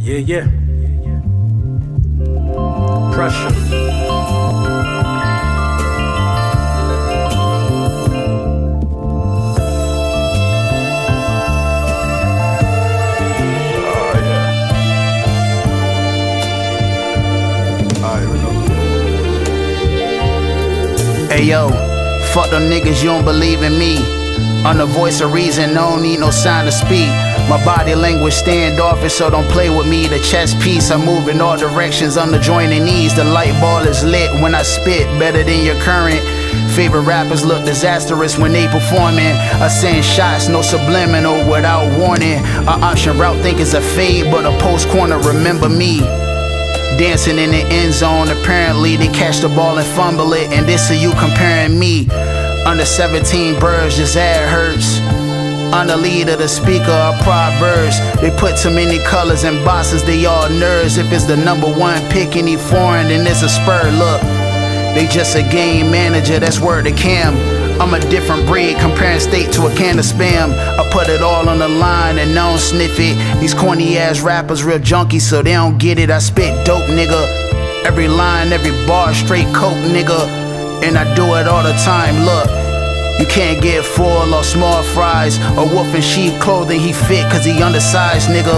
Yeah. Pressure. Hey yo, fuck them niggas, you don't believe in me. I'm the voice of reason, no don't need no sign to speak. My body language standoffish, so don't play with me. The chess piece, I move in all directions on the joining knees. The light ball is lit when I spit, better than your current. Favorite rappers look disastrous when they performing. I send shots, no subliminal without warning. A option route think it's a fade, but a post corner, remember me. Dancing in the end zone, apparently they catch the ball and fumble it. And this are you comparing me. Under 17 birds, just ad hurts. On the lead of the speaker of Proverbs. They put too many colors and boxes, they all nerds. If it's the number one pick any foreign, then it's a spur. Look, they just a game manager, that's word to Cam. I'm a different breed, comparing state to a can of spam. I put it all on the line and don't sniff it. These corny ass rappers real junkies, so they don't get it. I spit dope, nigga. Every line, every bar, straight coke, nigga. And I do it all the time, look. You can't get full or small fries or wolf in sheep clothing. He fit cause he undersized, nigga.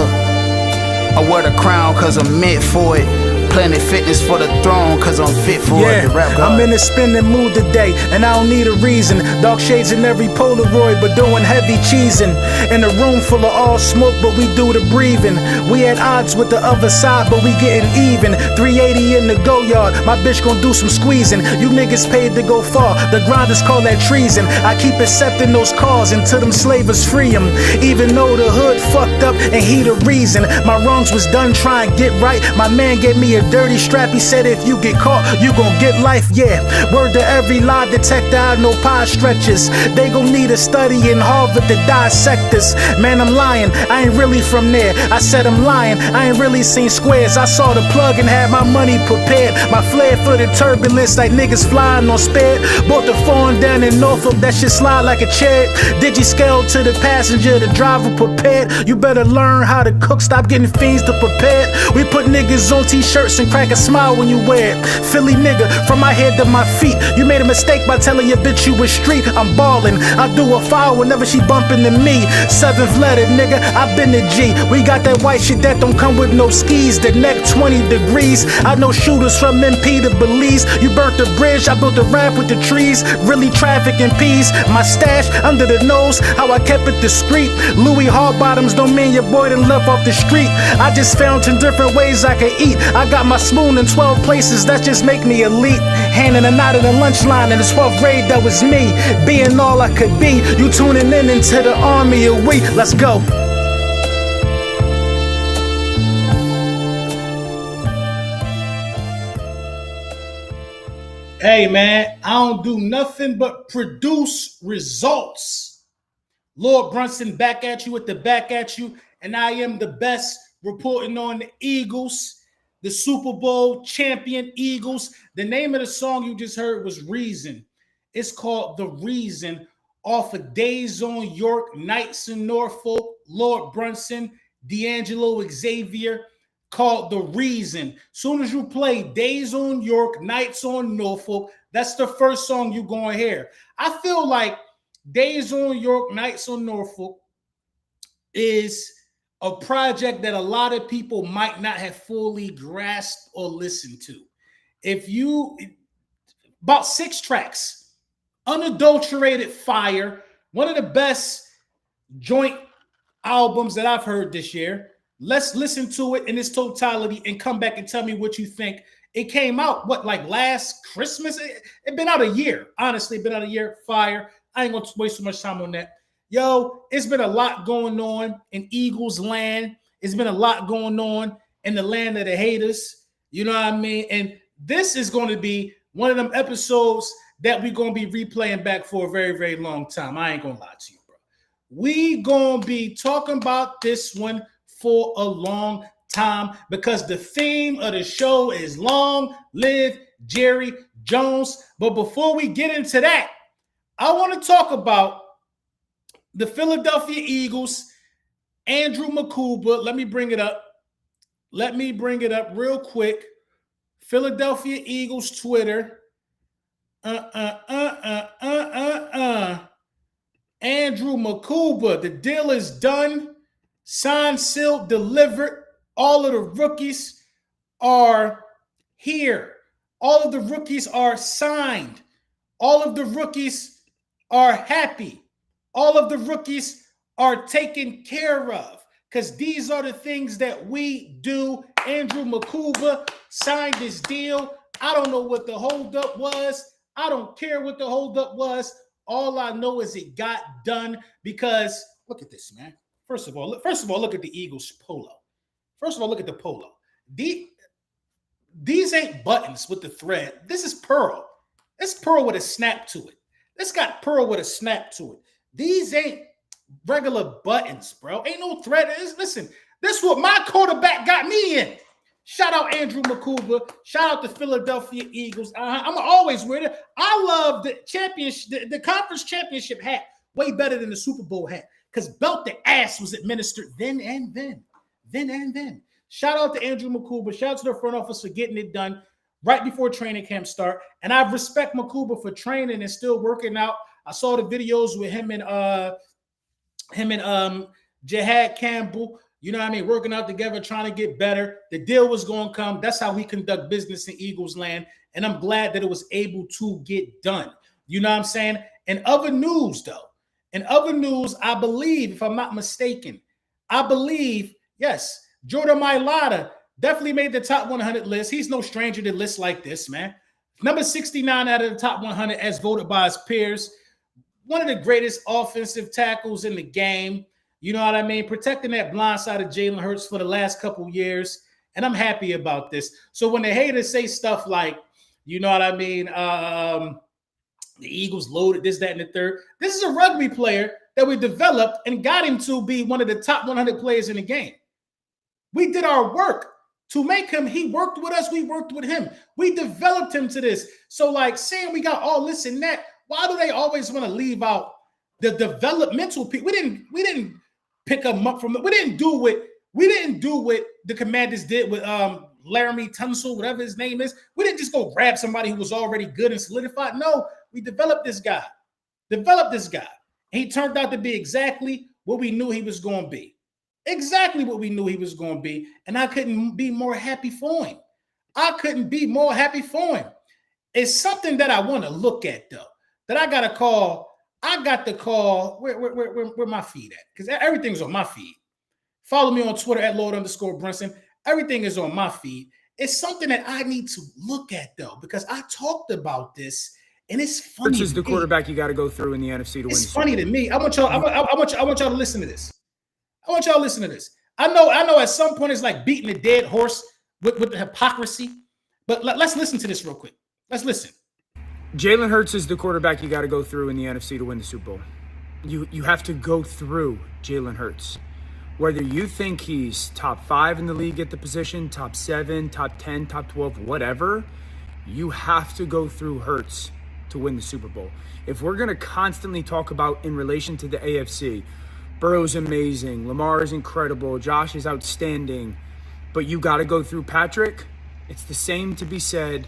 I wear the crown cause I'm meant for it. Planet Fitness for the throne, cause I'm fit for it. The rap God. I'm in a spinning mood today, and I don't need a reason. Dark shades in every Polaroid, but doing heavy cheesing. In a room full of all smoke, but we do the breathing. We at odds with the other side, but we getting even. 380 in the go yard, my bitch gon' do some squeezing. You niggas paid to go far, the grinders call that treason. I keep accepting those calls until them slavers free them. Even though the hood fucked up and he the reason. My wrongs was done trying to get right. My man gave me a dirty strap, he said if you get caught, you gon' get life, yeah. Word to every lie detector, I know pie stretches. They gon' need a study in Harvard to dissect this. Man, I'm lying, I ain't really from there. I said I'm lying, I ain't really seen squares. I saw the plug and had my money prepared. My flair for the turbulence like niggas flying on sped. Bought the phone down in Norfolk, that shit slide like a chair. Digi-scale to the passenger, the driver prepared. You better learn how to cook, stop getting fiends to prepare. We put niggas on t-shirts and crack a smile when you wear it. Philly nigga, from my head to my feet. You made a mistake by telling your bitch you was street. I'm ballin', I do a foul whenever she bump into me. 7th letter, nigga, I been the G. We got that white shit that don't come with no skis. The neck 20 degrees. I know shooters from MP to Belize. You burnt the bridge, I built a ramp with the trees. Really trafficking peas. My stash under the nose, how I kept it discreet. Louis hard bottoms don't mean your boy done left off the street. I just found 10 different ways I can eat. I got my spoon in 12 places, that just make me elite. Handing a knot in the lunch line in the 12th grade, that was me. Being all I could be. You tuning in into the army of we. Let's go. Hey man, I don't do nothing but produce results. Lord Brunson back at you with the back at you, and I am the best reporting on the Eagles, the Super Bowl champion Eagles. The name of the song you just heard was Reason. It's called The Reason off of Days on York, Nights in Norfolk, Lord Brunson, D'Angelo Xavier, called The Reason. Soon as you play Days on York, Nights on Norfolk, that's the first song you're going to hear. I feel like Days on York, Nights on Norfolk is a project that a lot of people might not have fully grasped or listened to. About 6 tracks, unadulterated fire, one of the best joint albums that I've heard this year. Let's listen to it in its totality and come back and tell me what you think. It came out, like last Christmas? It been out a year. Honestly, it been out a year. Fire. I ain't going to waste too much time on that. Yo, it's been a lot going on in Eagles land. It's been a lot going on in the land of the haters. You know what I mean? And this is going to be one of them episodes that we're going to be replaying back for a very, very long time. I ain't going to lie to you, bro. We going to be talking about this one for a long time because the theme of the show is Long Live Jerry Jones. But before we get into that, I want to talk about the Philadelphia Eagles, Andrew McCuba. Let me bring it up. Let me bring it up real quick. Philadelphia Eagles Twitter. Andrew Makuba, the deal is done. Signed, sealed, delivered. All of the rookies are here. All of the rookies are signed. All of the rookies are happy. All of the rookies are taken care of because these are the things that we do. Andrew Makuba signed this deal. I don't know what the holdup was. I don't care what the holdup was. All I know is it got done because look at this, man. First of all, look at the Eagles polo. First of all, look at the polo. These ain't buttons with the thread. This is pearl. It's pearl with a snap to it. This got pearl with a snap to it. These ain't regular buttons, bro. Ain't no thread. Listen, this is what my quarterback got me in. Shout out Andrew Makuba. Shout out the Philadelphia Eagles. I'm always wear it. I love the championship, the conference championship hat way better than the Super Bowl hat because belt the ass was administered then and then. Shout out to Andrew Makuba. Shout out to the front office for getting it done right before training camp start. And I respect Makuba for training and still working out. I saw the videos with him and Jihad Campbell. You know what I mean? Working out together, trying to get better. The deal was going to come. That's how we conduct business in Eagles land. And I'm glad that it was able to get done. You know what I'm saying? In other news, I believe, if I'm not mistaken, yes, Jordan Mailata definitely made the top 100 list. He's no stranger to lists like this, man. Number 69 out of the top 100 as voted by his peers. One of the greatest offensive tackles in the game. You know what I mean? Protecting that blind side of Jalen Hurts for the last couple years. And I'm happy about this. So when the haters say stuff like, you know what I mean? The Eagles loaded this, that, and the third. This is a rugby player that we developed and got him to be one of the top 100 players in the game. We did our work to make him. He worked with us. We worked with him. We developed him to this. So like saying we got all this and that, why do they always want to leave out the developmental people? We didn't pick them up from. We didn't do what the Commanders did with Laramie Tunsil, whatever his name is. We didn't just go grab somebody who was already good and solidified. No, we developed this guy. And he turned out to be exactly what we knew he was going to be. Exactly what we knew he was going to be. And I couldn't be more happy for him. It's something that I want to look at, though, that I got to call. I got the call. Where my feed at? Because everything's on my feed. Follow me on Twitter at Lord_Brunson. Everything is on my feed. It's something that I need to look at, though, because I talked about this, and it's funny. Which is the quarterback you got to go through in the NFC to win. It's funny to me. I want y'all to listen to this. I know at some point it's like beating a dead horse with the hypocrisy, but let's listen to this real quick. Let's listen. Jalen Hurts is the quarterback you got to go through in the NFC to win the Super Bowl. You have to go through Jalen Hurts. Whether you think he's top 5 in the league at the position, top 7, top 10, top 12, whatever, you have to go through Hurts to win the Super Bowl. If we're going to constantly talk about in relation to the AFC, Burrow's amazing, Lamar is incredible, Josh is outstanding, but you got to go through Patrick, it's the same to be said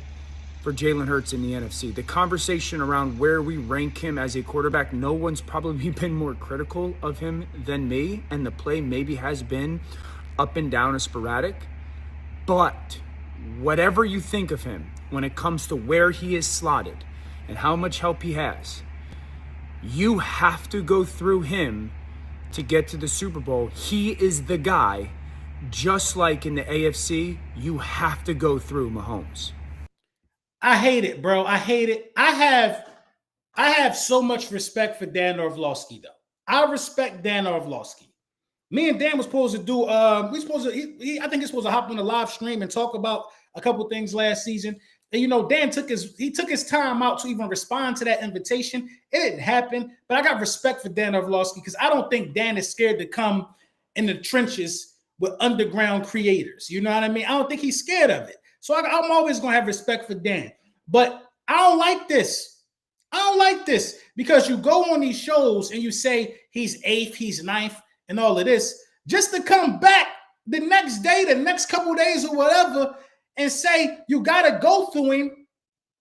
for Jalen Hurts in the NFC. The conversation around where we rank him as a quarterback, no one's probably been more critical of him than me, and the play maybe has been up and down or sporadic. But whatever you think of him, when it comes to where he is slotted and how much help he has, you have to go through him to get to the Super Bowl. He is the guy. Just like in the AFC, you have to go through Mahomes. I hate it, bro. I hate it. I have so much respect for Dan Orlovsky, though. I respect Dan Orlovsky. Me and Dan was supposed to do. I think he's supposed to hop on a live stream and talk about a couple things last season. And you know, Dan took his time out to even respond to that invitation. It didn't happen, but I got respect for Dan Orlovsky because I don't think Dan is scared to come in the trenches with underground creators. You know what I mean? I don't think he's scared of it. So I'm always going to have respect for Dan. But I don't like this. Because you go on these shows and you say he's 8th, he's 9th, and all of this, just to come back the next day, the next couple days or whatever, and say you got to go through him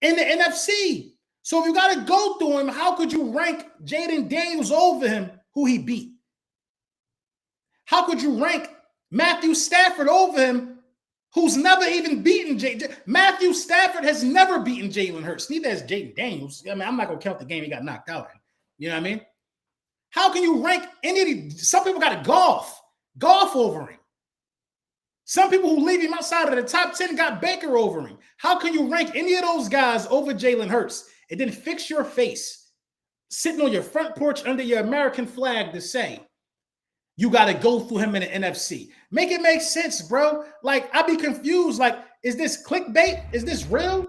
in the NFC. So if you got to go through him, how could you rank Jaden Daniels over him, who he beat? How could you rank Matthew Stafford over him, who's never even beaten Matthew Stafford has never beaten Jalen Hurts. Neither has Jaden Daniels. I mean, I'm not going to count the game he got knocked out in. You know what I mean? How can you rank any of these? Some people got to golf over him. Some people who leave him outside of the top 10 got Baker over him. How can you rank any of those guys over Jalen Hurts and then fix your face sitting on your front porch under your American flag to say you got to go through him in the NFC? Make it make sense, bro. Like, I'd be confused. Like, is this clickbait? Is this real?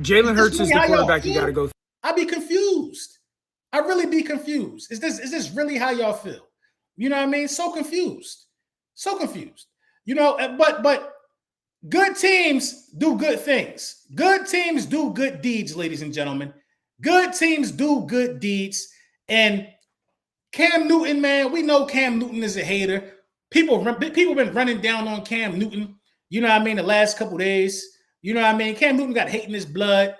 Jalen Hurts is the quarterback you got to go through. I'd be confused. I'd really be confused. Is this really how y'all feel? You know what I mean? So confused. So confused. You know, but good teams do good things. Good teams do good deeds, ladies and gentlemen. Good teams do good deeds. And Cam Newton, man, we know Cam Newton is a hater. People been running down on Cam Newton, you know what I mean, the last couple days. You know what I mean? Cam Newton got hate in his blood.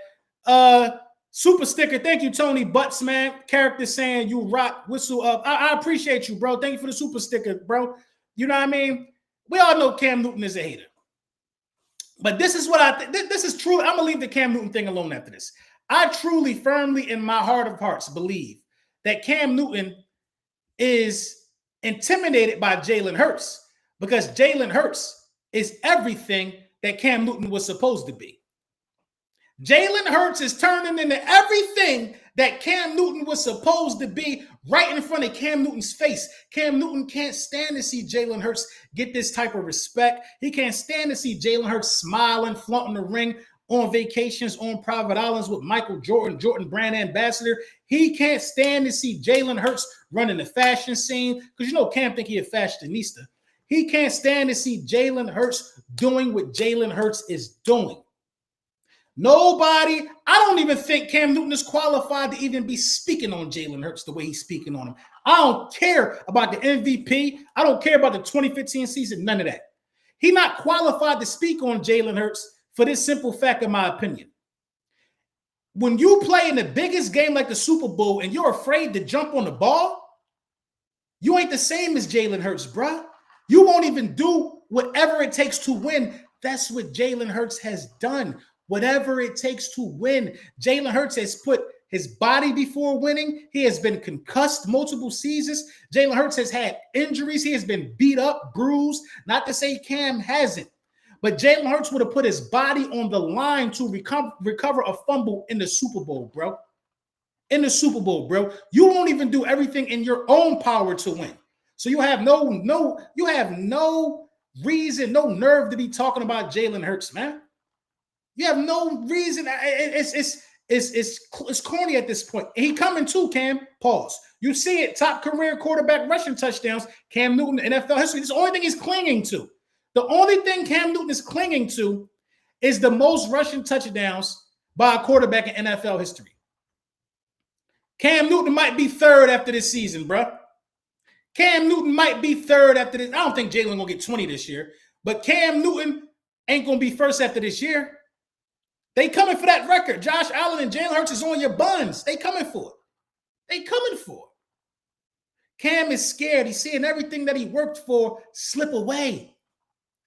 Super sticker. Thank you, Tony Butts, man. Character saying you rock, whistle up. I appreciate you, bro. Thank you for the super sticker, bro. You know what I mean? We all know Cam Newton is a hater. But this is what I think. This is true. I'm going to leave the Cam Newton thing alone after this. I truly, firmly, in my heart of hearts, believe that Cam Newton is intimidated by Jalen Hurts because Jalen Hurts is everything that Cam Newton was supposed to be. Jalen Hurts is turning into everything that Cam Newton was supposed to be right in front of Cam Newton's face. Cam Newton can't stand to see Jalen Hurts get this type of respect. He can't stand to see Jalen Hurts smiling, flaunting the ring on vacations on private islands with Michael Jordan brand ambassador. He can't stand to see Jalen Hurts running the fashion scene because you know Cam think he a fashionista. He can't stand to see Jalen Hurts doing what Jalen Hurts is doing. Nobody, I don't even think Cam Newton is qualified to even be speaking on Jalen Hurts the way he's speaking on him. I don't care about the MVP. I don't care about the 2015 season, none of that. He's not qualified to speak on Jalen Hurts for this simple fact, in my opinion. When you play in the biggest game like the Super Bowl and you're afraid to jump on the ball, you ain't the same as Jalen Hurts, bruh. You won't even do whatever it takes to win. That's what Jalen Hurts has done. Whatever it takes to win. Jalen Hurts has put his body before winning. He has been concussed multiple seasons. Jalen Hurts has had injuries. He has been beat up, bruised. Not to say Cam hasn't. But Jalen Hurts would have put his body on the line to recover a fumble in the Super Bowl, bro. In the Super Bowl, bro. You won't even do everything in your own power to win. So you have no reason, no nerve to be talking about Jalen Hurts, man. You have no reason. It's corny at this point. He coming too, Cam. Pause. You see it. Top career quarterback rushing touchdowns. Cam Newton, NFL history. This is the only thing he's clinging to. The only thing Cam Newton is clinging to is the most rushing touchdowns by a quarterback in NFL history. Cam Newton might be third after this season, bro. Cam Newton might be third after this. I don't think Jalen gonna get 20 this year, but Cam Newton ain't gonna be first after this year. They coming for that record. Josh Allen and Jalen Hurts is on your buns. They coming for it. They coming for it. Cam is scared. He's seeing everything that he worked for slip away.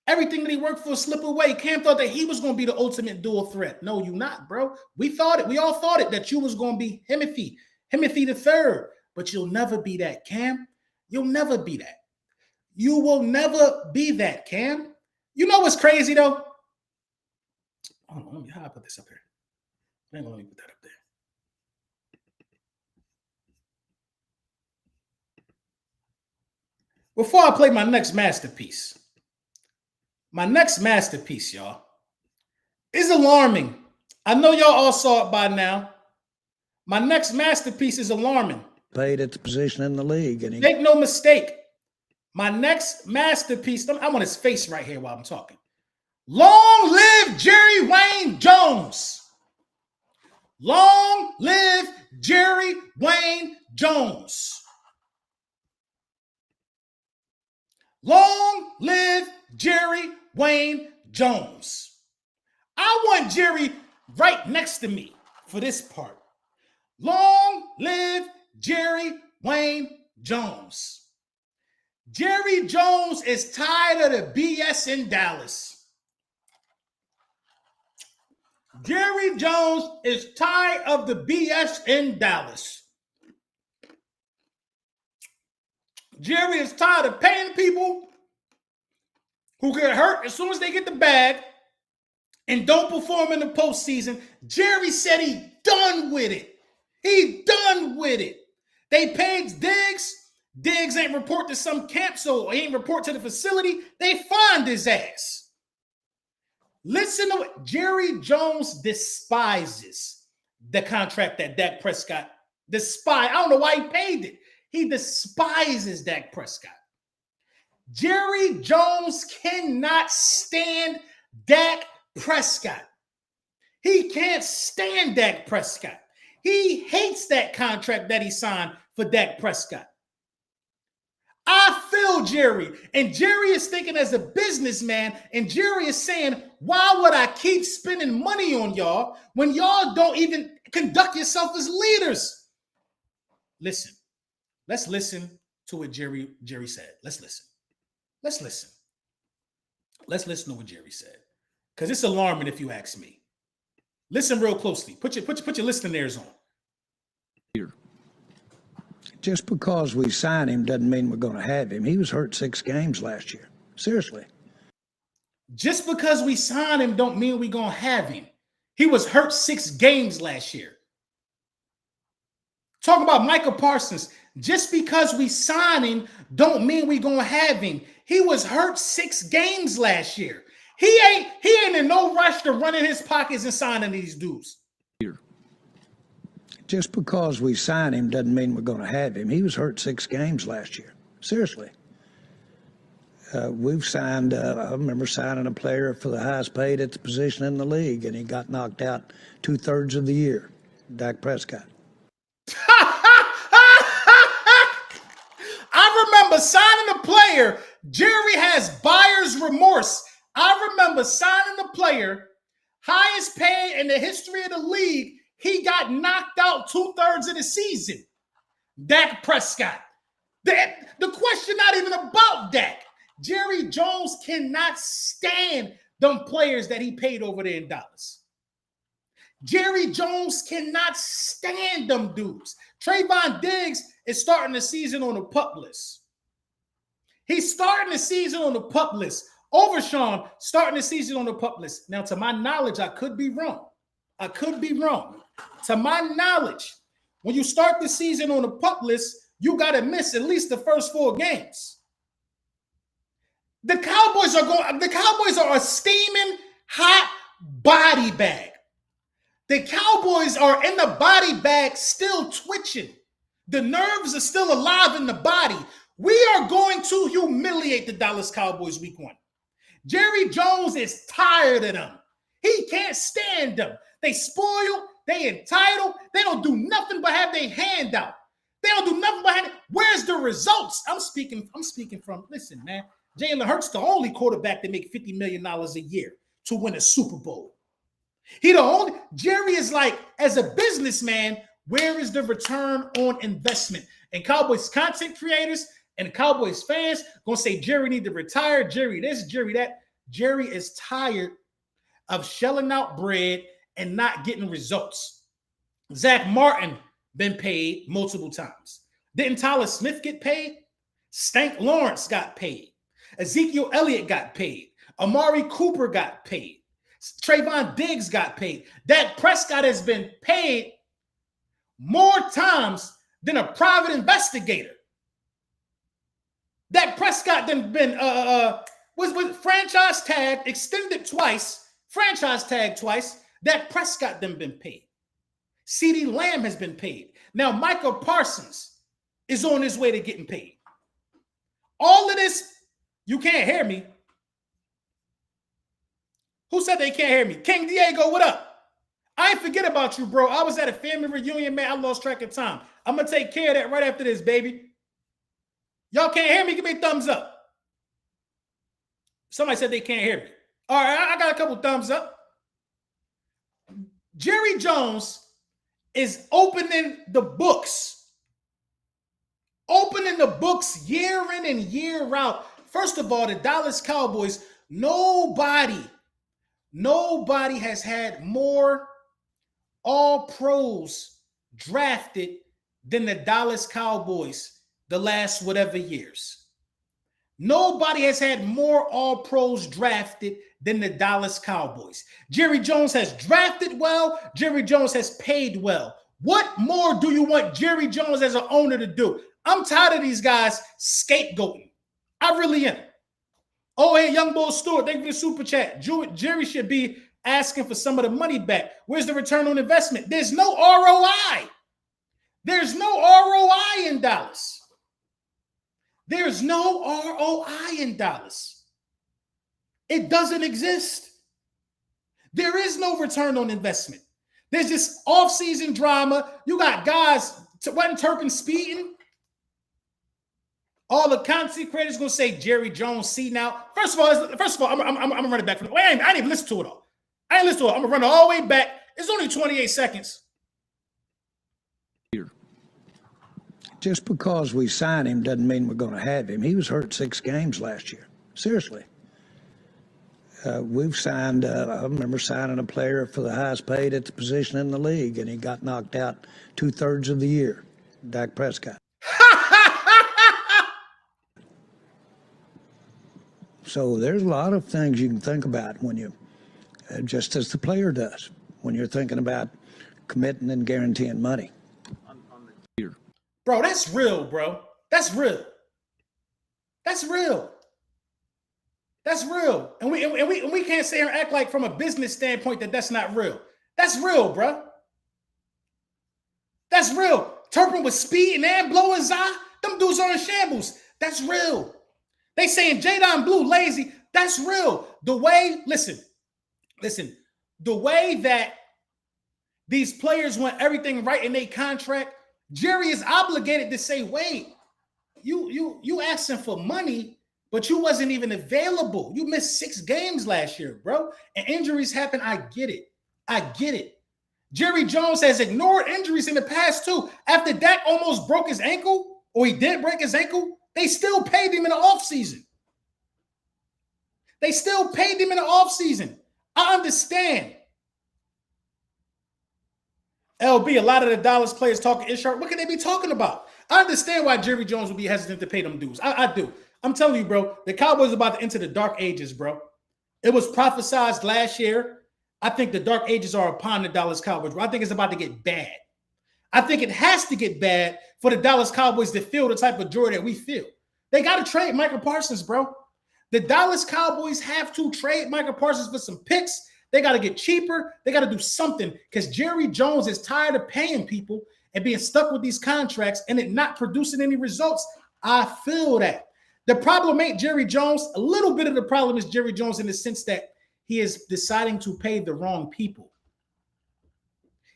Everything that he worked for slip away. Cam thought that he was going to be the ultimate dual threat. No, you not, bro. We thought it. We all thought it, that you was going to be Himothy the third. But you'll never be that, Cam. You'll never be that. You will never be that, Cam. You know what's crazy, though? Hold on, let me, how I put this up here? Let me put that up there. Before I play my next masterpiece, y'all, is alarming. I know y'all all saw it by now. My next masterpiece is alarming. Played at the position in the league. And Make no mistake. My next masterpiece, I want his face right here while I'm talking. Long live Jerry Wayne Jones. Long live Jerry Wayne Jones. Long live Jerry Wayne Jones. I want Jerry right next to me for this part. Long live Jerry Wayne Jones. Jerry Jones is tired of the BS in Dallas. Jerry Jones is tired of the BS in Dallas. Jerry is tired of paying people who get hurt as soon as they get the bag and don't perform in the postseason. Jerry said he done with it. He done with it. They paid Diggs. Diggs ain't report to some camp, so he ain't report to the facility. They fined his ass. Listen to it. Jerry Jones despises the contract that Dak Prescott I don't know why he paid it. He despises Dak Prescott. Jerry Jones cannot stand Dak Prescott. He can't stand Dak Prescott. He hates that contract that he signed for Dak Prescott. I feel Jerry, and Jerry is thinking as a businessman, and Jerry is saying, why would I keep spending money on y'all when y'all don't even conduct yourself as leaders? Listen, let's listen to what Jerry said. Let's listen. Let's listen. Let's listen to what Jerry said, because it's alarming if you ask me. Listen real closely. Put your listening ears on. Just because we sign him doesn't mean we're going to have him. He was hurt 6 games last year. Seriously. Just because we sign him don't mean we're going to have him. He was hurt 6 games last year. Talk about Micah Parsons. Just because we sign him don't mean we're going to have him. He was hurt 6 games last year. He ain't in no rush to run in his pockets and signing these dudes. Just because we sign him doesn't mean we're going to have him. He was hurt 6 games last year. Seriously. We've signed, I remember signing a player for the highest paid at the position in the league, and he got knocked out 2/3 of the year. Dak Prescott. I remember signing a player. Jerry has buyer's remorse. I remember signing a player, highest paid in the history of the league. He got knocked out 2/3 of the season. Dak Prescott. The question not even about Dak. Jerry Jones cannot stand them players that he paid over there in Dallas. Jerry Jones cannot stand them dudes. Trayvon Diggs is starting the season on the PUP list. He's starting the season on the PUP list. Overshawn starting the season on the PUP list. Now, to my knowledge, I could be wrong. To my knowledge, when you start the season on the PUP list, you got to miss at least the first 4 games. The Cowboys are a steaming hot body bag. The Cowboys are in the body bag still twitching. The nerves are still alive in the body. We are going to humiliate the Dallas Cowboys week 1. Jerry Jones is tired of them. He can't stand them. They spoiled. They entitled. They don't do nothing but have their hand out. They don't do nothing but have. Where's the results? I'm speaking from, listen, man. Jalen Hurts the only quarterback that make $50 million a year to win a Super Bowl. Jerry is like, as a businessman, where is the return on investment? And Cowboys content creators and Cowboys fans going to say, Jerry need to retire, Jerry this, Jerry that. Jerry is tired of shelling out bread and not getting results. Zach Martin been paid multiple times. Didn't Tyler Smith get paid? Stank Lawrence got paid. Ezekiel Elliott got paid. Amari Cooper got paid. Trayvon Diggs got paid. Dak Prescott has been paid more times than a private investigator. Dak Prescott then been was franchise tagged, extended twice, franchise tagged twice. Dak Prescott then been paid. CeeDee Lamb has been paid. Now Micah Parsons is on his way to getting paid. All of this, you can't hear me. Who said they can't hear me? King Diego, what up? I ain't forget about you, bro. I was at a family reunion, man. I lost track of time. I'm going to take care of that right after this, baby. Y'all can't hear me? Give me a thumbs up. Somebody said they can't hear me. All right, I got a couple thumbs up. Jerry Jones is opening the books. Opening the books year in and year out. First of all, the Dallas Cowboys, nobody has had more All-Pros drafted than the Dallas Cowboys the last whatever years. Nobody has had more All-Pros drafted than the Dallas Cowboys. Jerry Jones has drafted well. Jerry Jones has paid well. What more do you want Jerry Jones as an owner to do? I'm tired of these guys scapegoating. I really am. Oh, hey, Young Bull Stewart, thank you for the super chat. Jerry should be asking for some of the money back. Where's the return on investment? There's no ROI. There's no ROI in Dallas. There's no ROI in Dallas. It doesn't exist. There is no return on investment. There's this off-season drama. You got guys, wasn't Turpin speeding? All the content creators gonna say Jerry Jones, see now. First of all, I'm gonna run it back from the way. I didn't even listen to it all. I didn't listen to it. I'm gonna run it all the way back. It's only 28 seconds. Just because we signed him doesn't mean we're going to have him. He was hurt 6 games last year. Seriously. We've signed, I remember signing a player for the highest paid at the position in the league, and he got knocked out 2/3 of the year, Dak Prescott. So there's a lot of things you can think about when you, just as the player does, when you're thinking about committing and guaranteeing money. Bro, that's real, bro. That's real. That's real. That's real. And we can't sit here and act like from a business standpoint that that's not real. That's real, bro. That's real. Turpin was speeding and blowing Zah. Them dudes are in shambles. That's real. They saying Jadon Blue lazy. That's real. The way, listen, the way that these players want everything right in their contract, Jerry is obligated to say, wait, you asking for money, but you wasn't even available. You missed 6 games last year, bro. And injuries happen. I get it. Jerry Jones has ignored injuries in the past too. After Dak almost broke his ankle, or he did break his ankle, they still paid him in the offseason. I understand. LB, a lot of the Dallas players talking insurance. What can they be talking about? I understand why Jerry Jones would be hesitant to pay them dues. I do. I'm telling you, bro, the Cowboys are about to enter the dark ages, bro. It was prophesized last year. I think the dark ages are upon the Dallas Cowboys, bro. I think it's about to get bad. I think it has to get bad for the Dallas Cowboys to feel the type of joy that we feel. They got to trade Micah Parsons, bro. The Dallas Cowboys have to trade Micah Parsons for some picks. They got to get cheaper. They got to do something because Jerry Jones is tired of paying people and being stuck with these contracts and it not producing any results. I feel that. The problem ain't Jerry Jones. A little bit of the problem is Jerry Jones in the sense that he is deciding to pay the wrong people.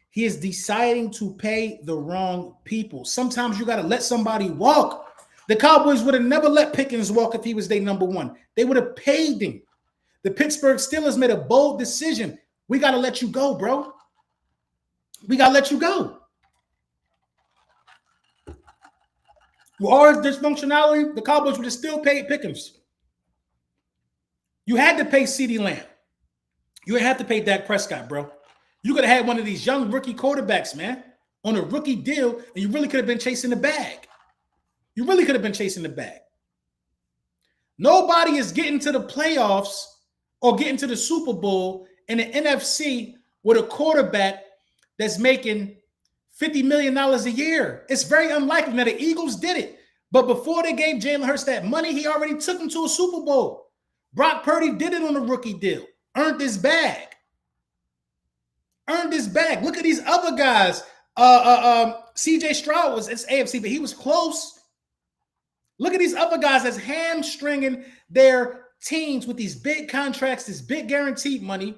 He is deciding to pay the wrong people. Sometimes you got to let somebody walk. The Cowboys would have never let Pickens walk if he was their number one. They would have paid him. The Pittsburgh Steelers made a bold decision. We got to let you go, bro. We got to let you go. With all this dysfunctionality, the Cowboys would have still paid Pickens. You had to pay CeeDee Lamb. You didn't have to pay Dak Prescott, bro. You could have had one of these young rookie quarterbacks, man, on a rookie deal, and you really could have been chasing the bag. Nobody is getting to the playoffs or getting to the Super Bowl in the NFC with a quarterback that's making $50 million a year. It's very unlikely. Now, the Eagles did it, but before they gave Jalen Hurts that money, he already took him to a Super Bowl. Brock Purdy did it on a rookie deal, earned his bag. Look at these other guys. CJ Stroud was, it's AFC, but he was close. Look at these other guys that's hamstringing their teams with these big contracts, this big guaranteed money.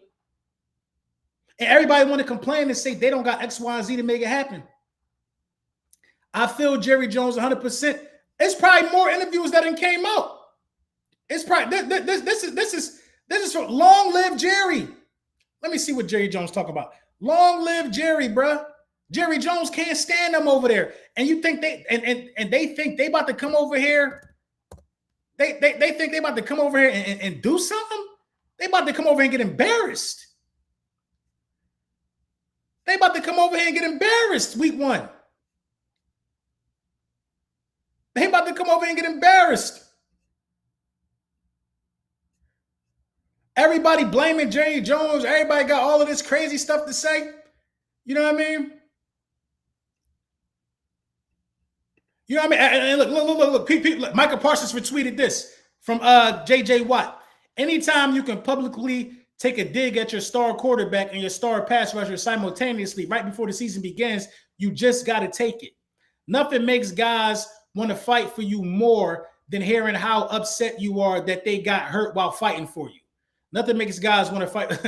And everybody want to complain and say they don't got X, Y, and Z to make it happen. I feel Jerry Jones 100%. It's probably more interviews that came out. It's probably this is from Long Live Jerry. Let me see what Jerry Jones talk about. Long live Jerry, bruh. Jerry Jones can't stand them over there. And you think they think they about to come over here? They think they about to come over here and do something? They about to come over here and get embarrassed. They about to come over here and get embarrassed week 1. They about to come over here and get embarrassed. Everybody blaming Jerry Jones. Everybody got all of this crazy stuff to say. You know what I mean? You know what I mean? And look. Micah Parsons retweeted this from JJ Watt. Anytime you can publicly take a dig at your star quarterback and your star pass rusher simultaneously right before the season begins, you just got to take it. Nothing makes guys want to fight for you more than hearing how upset you are that they got hurt while fighting for you. Nothing makes guys want to fight.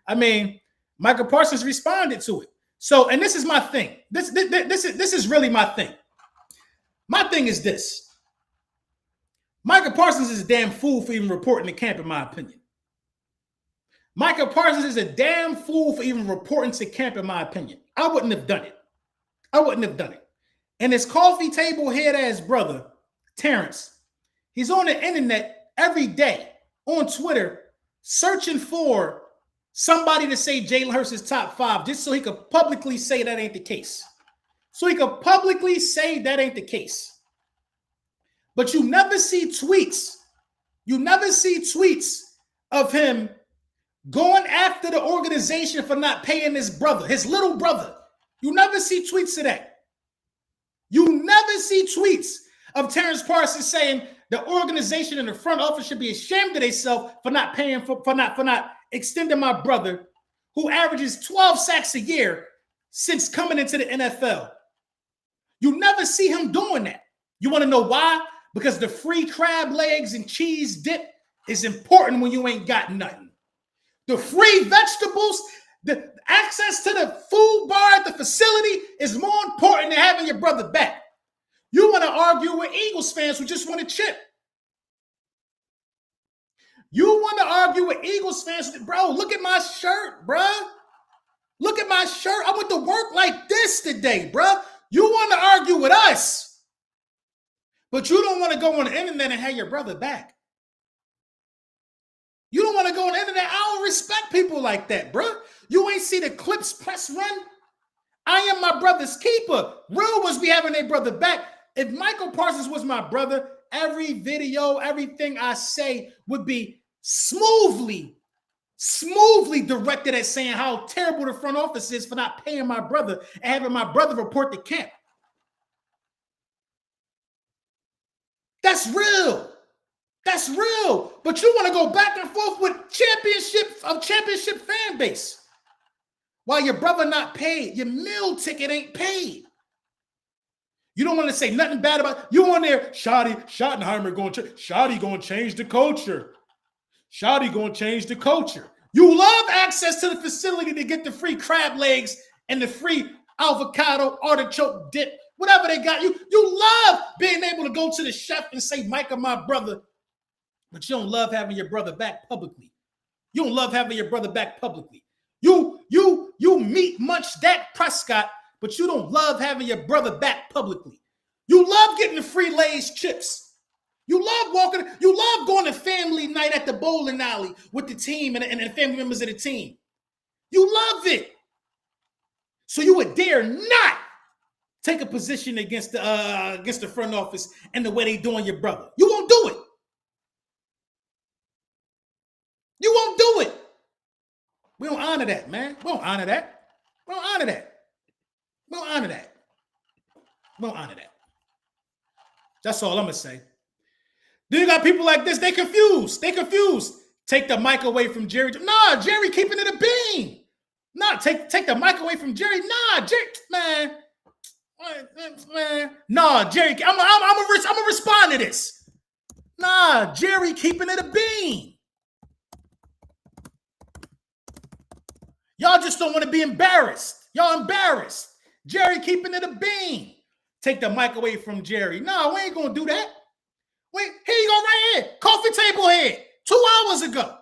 I mean, Micah Parsons responded to it. So, and this is my thing. This is really my thing. My thing is this. Micah Parsons is a damn fool for even reporting to camp, in my opinion. Micah Parsons is a damn fool for even reporting to camp, in my opinion. I wouldn't have done it. And his coffee table head-ass brother, Terrence, he's on the internet every day on Twitter searching for somebody to say Jalen Hurts is top 5 just so he could publicly say that ain't the case. But you never see tweets. You never see tweets of him going after the organization for not paying his brother, his little brother. You never see tweets of that. You never see tweets of Terrence Parsons saying the organization and the front office should be ashamed of themselves for not paying for not extending my brother, who averages 12 sacks a year since coming into the NFL. You never see him doing that. You want to know why? Because the free crab legs and cheese dip is important when you ain't got nothing. The free vegetables, the access to the food bar at the facility is more important than having your brother back. You want to argue with Eagles fans who just want to chip. You want to argue with Eagles fans, bro, look at my shirt, bro. Look at my shirt. I went to work like this today, bro. You want to argue with us, but you don't want to go on the internet and have your brother back. You don't want to go on the internet. I don't respect people like that, bro. You ain't see the clips press run. I am my brother's keeper. Real was be having their brother back. If Michael Parsons was my brother, every video, everything I say would be smoothly directed at saying how terrible the front office is for not paying my brother and having my brother report to camp. That's real. That's real. But you want to go back and forth with championship fan base while your brother not paid. Your meal ticket ain't paid. You don't want to say nothing bad about you on there. Schottenheimer going to change the culture. Shoddy going to change the culture. You love access to the facility to get the free crab legs and the free avocado artichoke dip, whatever they got. You love being able to go to the chef and say, Micah, my brother, but you don't love having your brother back publicly. You don't love having your brother back publicly. You meat munch Dak Prescott, but you don't love having your brother back publicly. You love getting the free Lay's chips. You love going to family night at the bowling alley with the team and family members of the team. You love it. So you would dare not take a position against the front office and the way they doing your brother. You won't do it. You won't do it. We don't honor that, man. We don't honor that. We don't honor that. We don't honor that. We don't honor that. That's all I'm going to say. Then you got people like this. They confused. Take the mic away from Jerry. Nah, Jerry keeping it a bean. Nah, take the mic away from Jerry. Nah, Jerry, man. Nah, Jerry. I'm gonna respond to this. Nah, Jerry keeping it a bean. Y'all just don't want to be embarrassed. Y'all embarrassed. Jerry keeping it a bean. Take the mic away from Jerry. No, we ain't gonna do that. Wait, here you go right here. Coffee your table head 2 hours ago.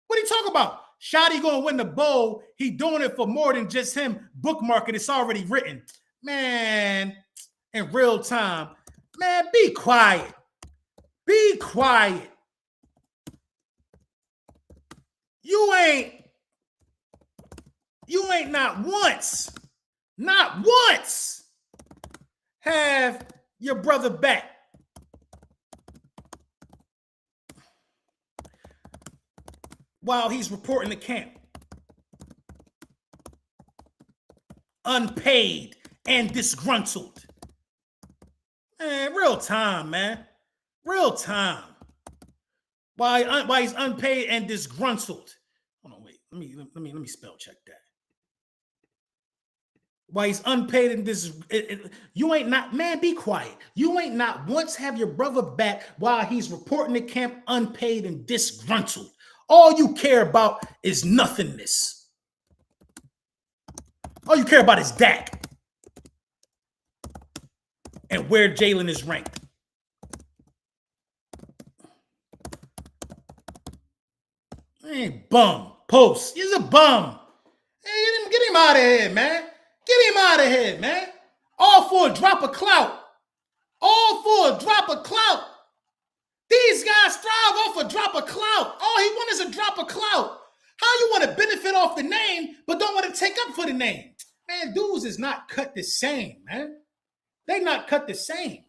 What are you talking about? Shotty gonna win the bowl. He doing it for more than just him bookmarking. It's already written. Man, in real time. Man, be quiet. Be quiet. You ain't not once have your brother back. While he's reporting to camp. Unpaid and disgruntled. Man, real time, man. Real time. Why he's unpaid and disgruntled. Hold on, wait. Let me spell check that. Why he's unpaid and you ain't not, man, be quiet. You ain't not once have your brother back while he's reporting to camp unpaid and disgruntled. All you care about is nothingness. All you care about is Dak and where Jalen is ranked. Hey, bum. Post. He's a bum. Hey, get him out of here, man. Get him out of here, man. All for a drop of clout. All for a drop of clout. These guys thrive off a drop of clout. All he wants is a drop of clout. How you want to benefit off the name, but don't want to take up for the name? Man, dudes is not cut the same, man. They not cut the same.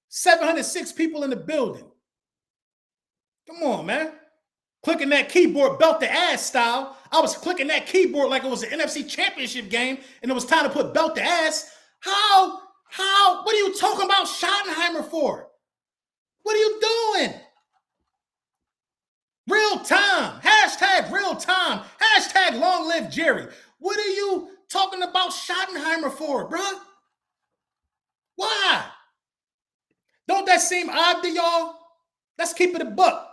706 people in the building. Come on, man. Clicking that keyboard belt the ass style. I was clicking that keyboard like it was an NFC championship game and it was time to put belt the ass. How? What are you talking about Schottenheimer for? What are you doing? Real time. Hashtag real time. Hashtag long live Jerry. What are you talking about Schottenheimer for, bruh? Why? Don't that seem odd to y'all? Let's keep it a buck.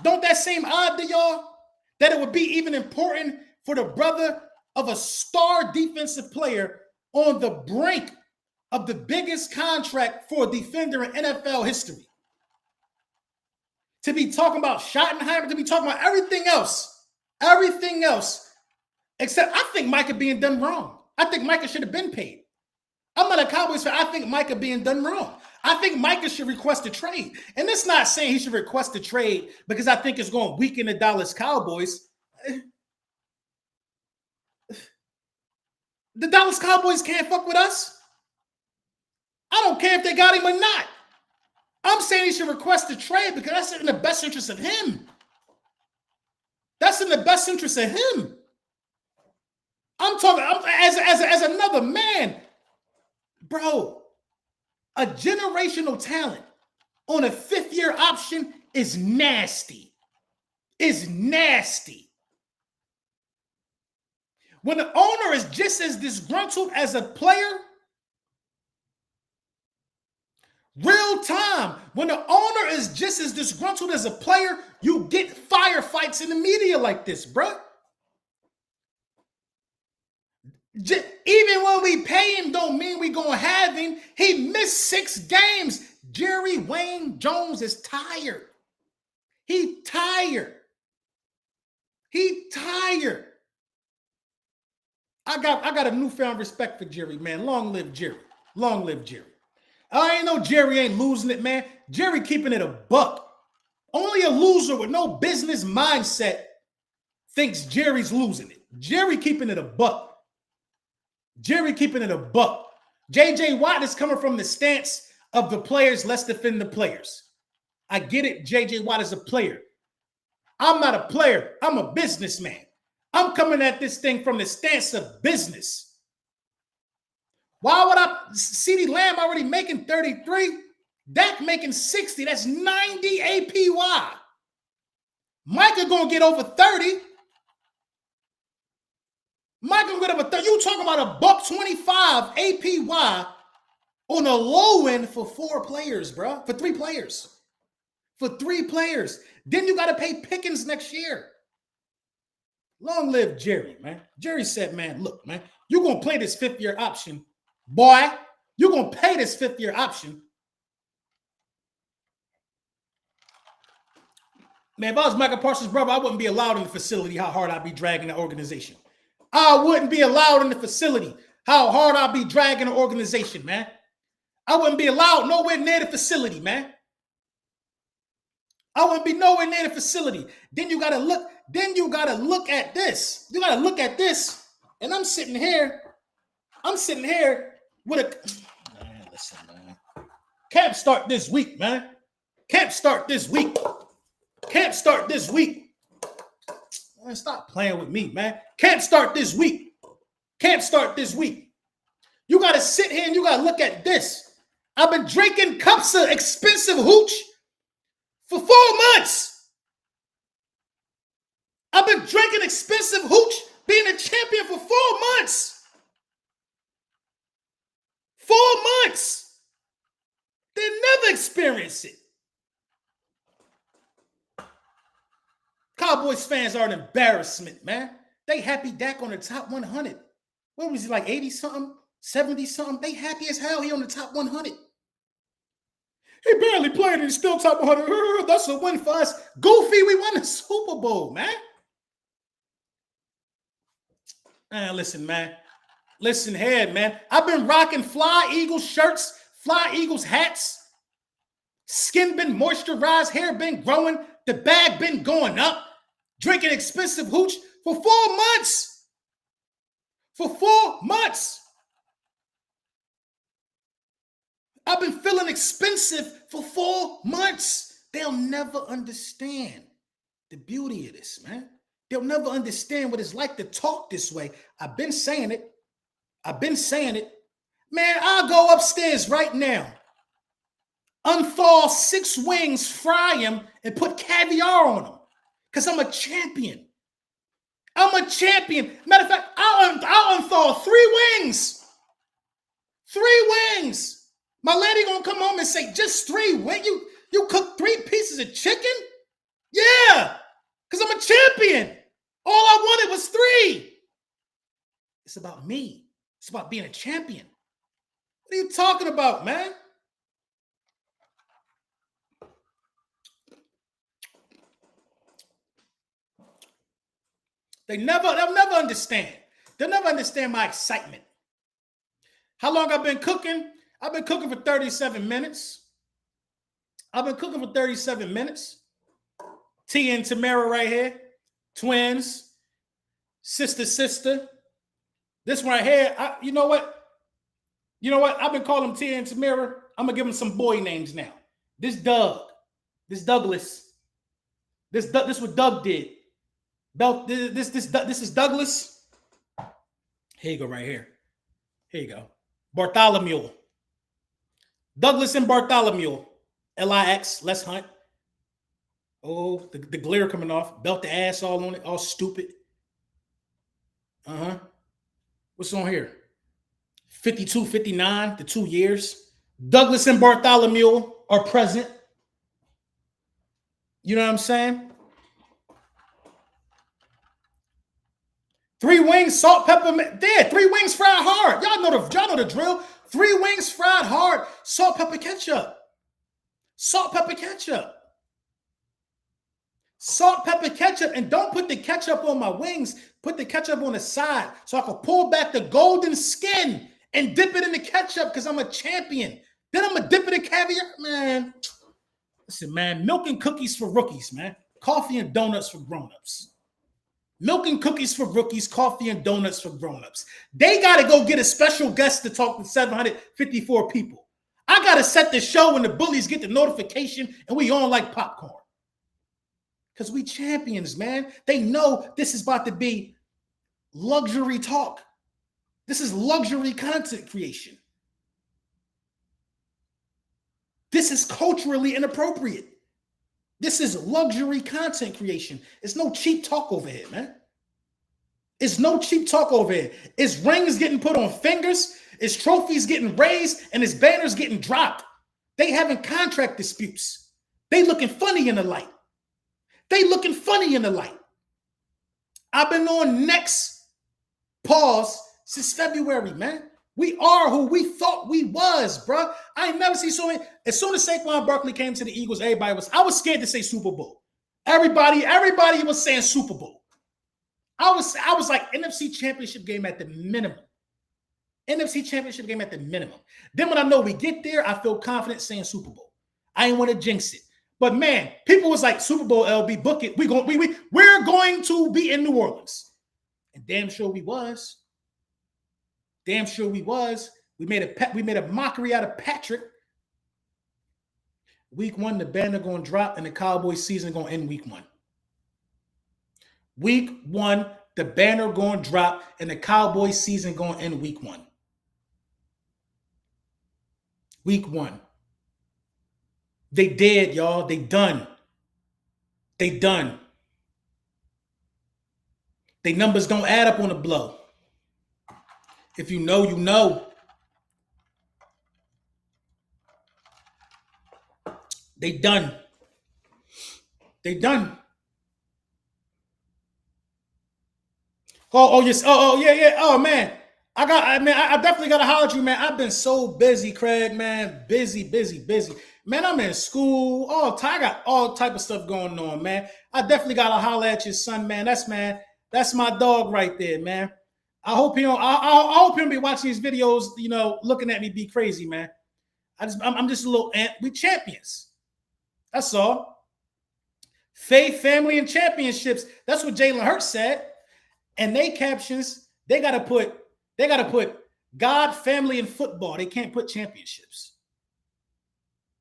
Don't that seem odd to y'all? That it would be even important for the brother of a star defensive player on the brink of the biggest contract for a defender in NFL history to be talking about Schottenheimer, to be talking about everything else, except I think Micah being done wrong. I think Micah should have been paid. I'm not a Cowboys fan. I think Micah being done wrong. I think Micah should request a trade. And that's not saying he should request a trade because I think it's going to weaken the Dallas Cowboys. The Dallas Cowboys can't fuck with us. I don't care if they got him or not. I'm saying he should request a trade because that's in the best interest of him. That's in the best interest of him. I'm talking as another man. Bro, a generational talent on a fifth-year option is nasty. Is nasty. When the owner is just as disgruntled as a player, real time, when the owner is just as disgruntled as a player, you get firefights in the media like this, bro. Even when we pay him, don't mean we gonna have him. He missed 6 games. Jerry Wayne Jones is tired. He tired. I got a newfound respect for Jerry, man. Long live Jerry. Long live Jerry. I ain't know Jerry ain't losing it, man. Jerry keeping it a buck. Only a loser with no business mindset thinks Jerry's losing it. Jerry keeping it a buck. Jerry keeping it a buck. J.J. Watt is coming from the stance of the players, let's defend the players. I get it, J.J. Watt is a player. I'm not a player. I'm a businessman. I'm coming at this thing from the stance of business. Why would CeeDee Lamb already making 33? Dak making 60. That's 90 APY. Micah gonna get over 30. Micah gonna get over 30. You talking about $125 APY on a low end for 4 players, bro. For 3 players. For 3 players. Then you got to pay Pickens next year. Long live Jerry, man. Jerry said, man, look, man, you're going to play this 5th-year option. Boy, you're going to pay this 5th-year option. Man, if I was Micah Parsons' brother, I wouldn't be allowed in the facility how hard I'd be dragging the organization. I wouldn't be allowed in the facility how hard I'd be dragging the organization, man. I wouldn't be allowed nowhere near the facility, man. I wouldn't be nowhere near the facility. Then you gotta look at this. You gotta look at this. And I'm sitting here with a man, listen, man. Camp start this week, man. Camp start this week. Man, stop playing with me, man. Camp start this week. You got to sit here and you got to look at this. I've been drinking cups of expensive hooch for 4 months. I've been drinking expensive hooch, being a champion for 4 months. 4 months. They never experience it. Cowboys fans are an embarrassment, man. They happy Dak on the top 100. What was he, like 80-something, 70-something? They happy as hell he on the top 100. He barely played and he's still top 100. That's a win for us. Goofy, we won the Super Bowl, man. Listen, man. Listen here, man. I've been rocking Fly Eagles shirts, Fly Eagles hats. Skin been moisturized, hair been growing, the bag been going up. Drinking expensive hooch for 4 months. For 4 months. I've been feeling expensive for 4 months. They'll never understand the beauty of this, man. They'll never understand what it's like to talk this way. I've been saying it. Man, I'll go upstairs right now. Unthaw 6 wings, fry them, and put caviar on them. Because I'm a champion. Matter of fact, I'll unthaw 3 wings. 3 wings. My lady gonna come home and say, just 3 wings? You cook 3 pieces of chicken? Yeah, because I'm a champion. All I wanted was 3. It's about me. It's about being a champion. What are you talking about, man? They'll never understand. They'll never understand my excitement. How long I've been cooking? I've been cooking for 37 minutes. Tia and Tamara right here. Twins. Sister. This one right here, you know what? I've been calling them Tia and Tamara. I'm going to give them some boy names now. This Doug. This Douglas. This what Doug did. This is Douglas. Here you go, right here. Here you go. Bartholomew. Douglas and Bartholomew. Lix. Let's hunt. Oh, the glare coming off. Belt the ass all on it. All stupid. What's on here? 52, 59, the 2 years. Douglas and Bartholomew are present. You know what I'm saying? 3 wings, salt, pepper, there. 3 wings fried hard. Y'all know the drill. 3 wings fried hard, salt, pepper, ketchup. Salt, pepper, ketchup, and don't put the ketchup on my wings. Put the ketchup on the side so I can pull back the golden skin and dip it in the ketchup because I'm a champion. Then I'm gonna dip it in caviar, man. Listen, man, milk and cookies for rookies, man. Coffee and donuts for grown-ups. Milk and cookies for rookies, coffee and donuts for grown-ups. They got to go get a special guest to talk to 754 people. I got to set the show when the bullies get the notification and we on like popcorn. Because we champions, man. They know this is about to be luxury talk. This is luxury content creation. This is culturally inappropriate. This is luxury content creation. It's no cheap talk over here, man. It's no cheap talk over here. It's rings getting put on fingers. It's trophies getting raised and it's banners getting dropped. They having contract disputes. They looking funny in the light. I've been on next pause since February, man. We are who we thought we was, bro. I ain't never seen so many. As soon as Saquon Barkley came to the Eagles, I was scared to say Super Bowl. Everybody was saying Super Bowl. I was like NFC Championship game at the minimum. NFC Championship game at the minimum. Then when I know we get there, I feel confident saying Super Bowl. I didn't want to jinx it. But man, people was like, Super Bowl, LB, book it. We're going to be in New Orleans. And damn sure we was. Damn sure we was. We made a mockery out of Patrick. Week 1, the banner going to drop and the Cowboys season going to end week 1. Week 1, the banner going to drop and the Cowboys season going to end week 1. Week 1. They dead, y'all. They done. They done. They numbers don't add up on a blow. If you know, you know. They done. They done. Oh yes. Oh yeah. Oh man. I definitely gotta holler at you, man. I've been so busy, Craig, man. Busy. Man, I'm in school. I got all type of stuff going on, man. I definitely gotta holler at your son, man. That's my dog right there, man. I hope he don't be watching these videos, looking at me be crazy, man. I'm just a little ant. We champions. That's all. Faith, family, and championships. That's what Jalen Hurts said. And they captions, they gotta put God, family, and football. They can't put championships.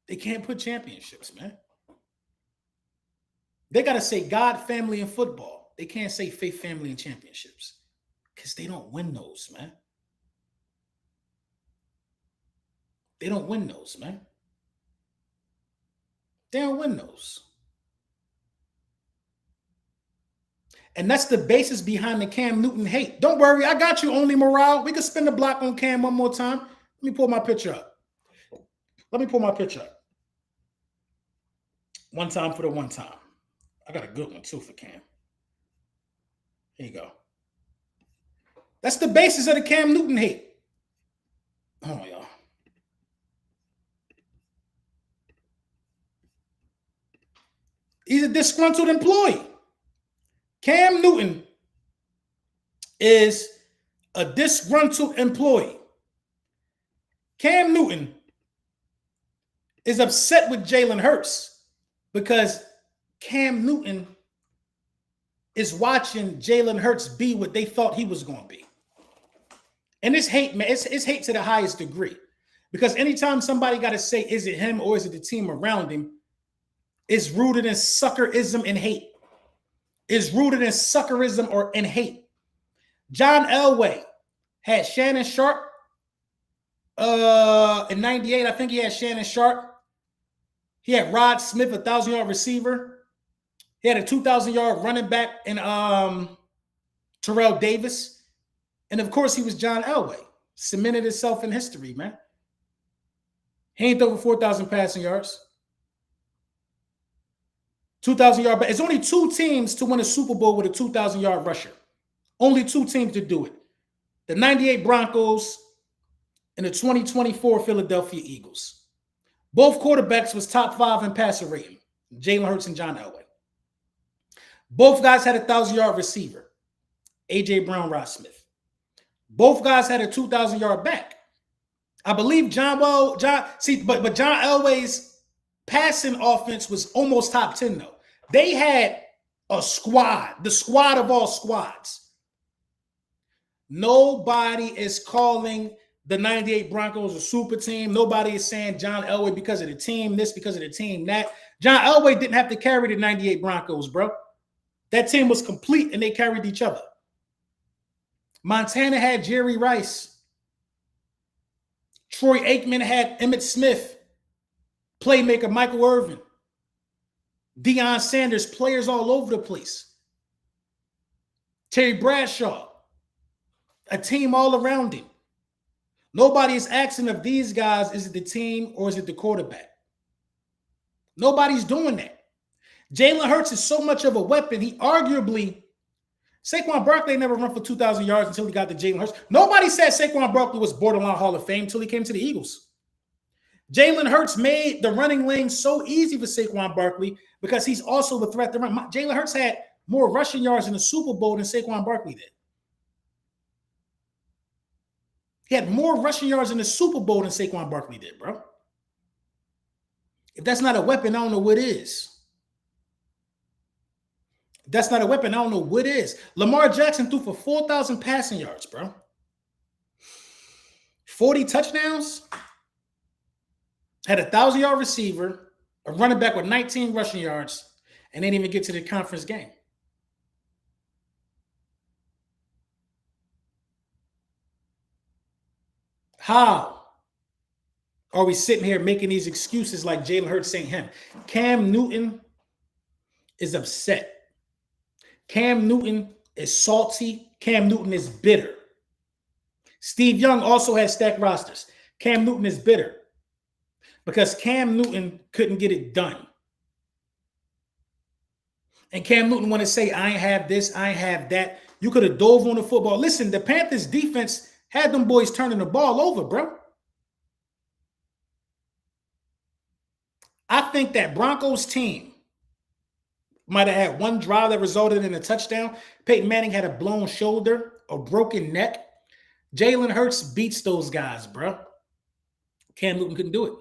They can't put championships, man. They gotta say God, family, and football. They can't say faith, family, and championships. Because they don't win those, man. They don't win those, man. They don't win those. And that's the basis behind the Cam Newton hate. Don't worry, I got you, Only Morale. We can spin the block on Cam one more time. Let me pull my picture up. One time for the one time. I got a good one, too, for Cam. Here you go. That's the basis of the Cam Newton hate. Oh, y'all. He's a disgruntled employee. Cam Newton is a disgruntled employee. Cam Newton is upset with Jalen Hurts because Cam Newton is watching Jalen Hurts be what they thought he was going to be. And it's hate, man. It's hate to the highest degree. Because anytime somebody got to say, is it him or is it the team around him, it's rooted in suckerism and hate. Is rooted in suckerism or in hate. John Elway had Shannon Sharp in 98. I think he had Shannon Sharp. He had Rod Smith, 1,000-yard receiver. He had a 2,000-yard running back in Terrell Davis. And, of course, he was John Elway. Cemented himself in history, man. He ain't over 4,000 passing yards. 2,000-yard. It's only 2 teams to win a Super Bowl with a 2,000-yard rusher. Only 2 teams to do it. The 98 Broncos and the 2024 Philadelphia Eagles. Both quarterbacks was top 5 in passer rating. Jalen Hurts and John Elway. Both guys had a 1,000-yard receiver. A.J. Brown, Rod Smith. Both guys had a 2,000-yard back. I believe John Elway's passing offense was almost top 10, though. They had a squad, the squad of all squads. Nobody is calling the 98 Broncos a super team. Nobody is saying John Elway because of the team this, because of the team that. John Elway didn't have to carry the 98 Broncos, bro. That team was complete and they carried each other. Montana had Jerry Rice. Troy Aikman had Emmitt Smith. Playmaker Michael Irvin. Deion Sanders, players all over the place. Terry Bradshaw, a team all around him. Nobody is asking of these guys, is it the team or is it the quarterback? Nobody's doing that. Jalen Hurts is so much of a weapon. He arguably, Saquon Barkley never run for 2,000 yards until he got to Jalen Hurts. Nobody said Saquon Barkley was borderline Hall of Fame until he came to the Eagles. Jalen Hurts made the running lane so easy for Saquon Barkley because he's also the threat to run. Jalen Hurts had more rushing yards in the Super Bowl than Saquon Barkley did. He had more rushing yards in the Super Bowl than Saquon Barkley did, bro. If that's not a weapon, I don't know what is. If that's not a weapon, I don't know what is. Lamar Jackson threw for 4,000 passing yards, bro. 40 touchdowns. Had a 1,000-yard receiver, a running back with 19 rushing yards, and didn't even get to the conference game. How are we sitting here making these excuses like Jalen Hurts ain't him? Cam Newton is upset. Cam Newton is salty. Cam Newton is bitter. Steve Young also has stacked rosters. Cam Newton is bitter because Cam Newton couldn't get it done. And Cam Newton want to say, I ain't have this, I ain't have that. You could have dove on the football. Listen, the Panthers defense had them boys turning the ball over, bro. I think that Broncos team might have had one drive that resulted in a touchdown. Peyton Manning had a blown shoulder, a broken neck. Jalen Hurts beats those guys, bro. Cam Newton couldn't do it.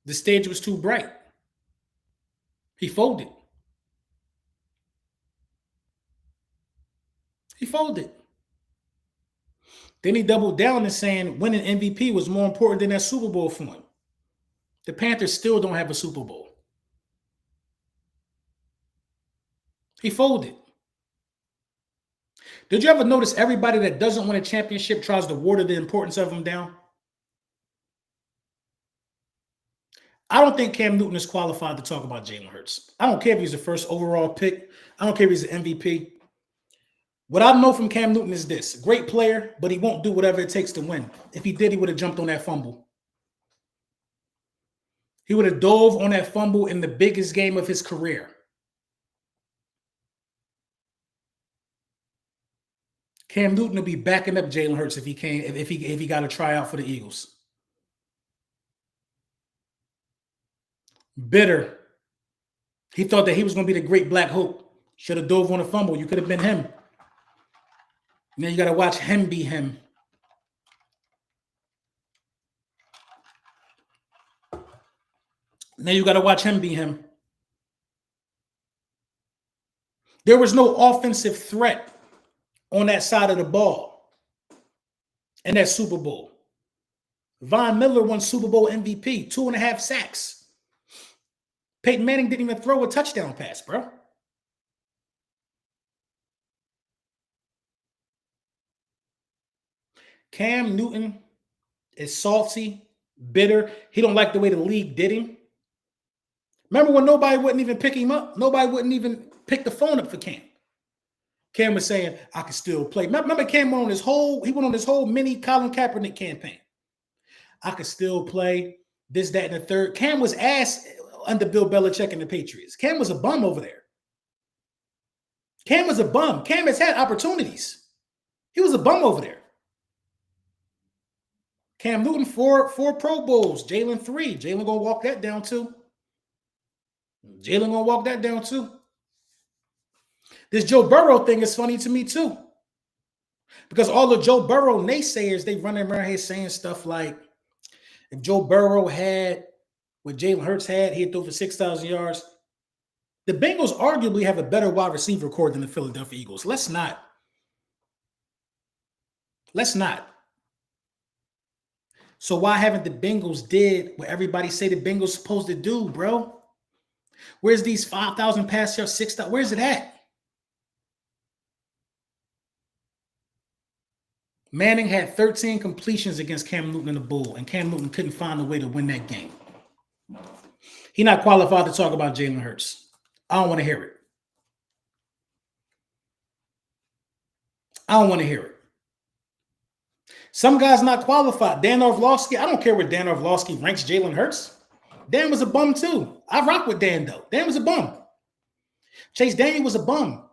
The stage was too bright. He folded. He folded. Then he doubled down and saying winning MVP was more important than that Super Bowl for him. The Panthers still don't have a Super Bowl. He folded. Did you ever notice everybody that doesn't win a championship tries to water the importance of them down? I don't think Cam Newton is qualified to talk about Jalen Hurts. I don't care if he's the first overall pick. I don't care if he's an MVP. What I know from Cam Newton is this. Great player, but he won't do whatever it takes to win. If he did, he would have jumped on that fumble. He would have dove on that fumble in the biggest game of his career. Cam Newton will be backing up Jalen Hurts if he got a tryout for the Eagles. Bitter. He thought that he was going to be the great black hope. Should have dove on a fumble. You could have been him. Now you got to watch him be him. Now you got to watch him be him. There was no offensive threat on that side of the ball in that Super Bowl. Von Miller won Super Bowl MVP, 2.5 sacks. Peyton Manning didn't even throw a touchdown pass, bro. Cam Newton is salty, bitter. He don't like the way the league did him. Remember when nobody wouldn't even pick him up? Nobody wouldn't even pick the phone up for Cam. Cam was saying, I can still play. Remember Cam went on his whole mini Colin Kaepernick campaign. I could still play this, that, and the third. Cam was ass under Bill Belichick and the Patriots. Cam was a bum over there. Cam was a bum. Cam has had opportunities. He was a bum over there. Cam Newton, four Pro Bowls. Jalen 3. Jalen gonna walk that down too. This Joe Burrow thing is funny to me too. Because all the Joe Burrow naysayers, they running around here saying stuff like, if Joe Burrow had what Jalen Hurts had, he'd throw for 6,000 yards. The Bengals arguably have a better wide receiver core than the Philadelphia Eagles. Let's not. So why haven't the Bengals did what everybody say the Bengals supposed to do, bro? Where's these 5,000 pass yards, 6,000? Where's it at? Manning had 13 completions against Cam Newton in the Bowl, and Cam Newton couldn't find a way to win that game. He's not qualified to talk about Jalen Hurts. I don't want to hear it. Some guys not qualified. Dan Orlovsky, I don't care where Dan Orlovsky ranks Jalen Hurts. Dan was a bum too. I rock with Dan though. Dan was a bum. Chase Daniel was a bum.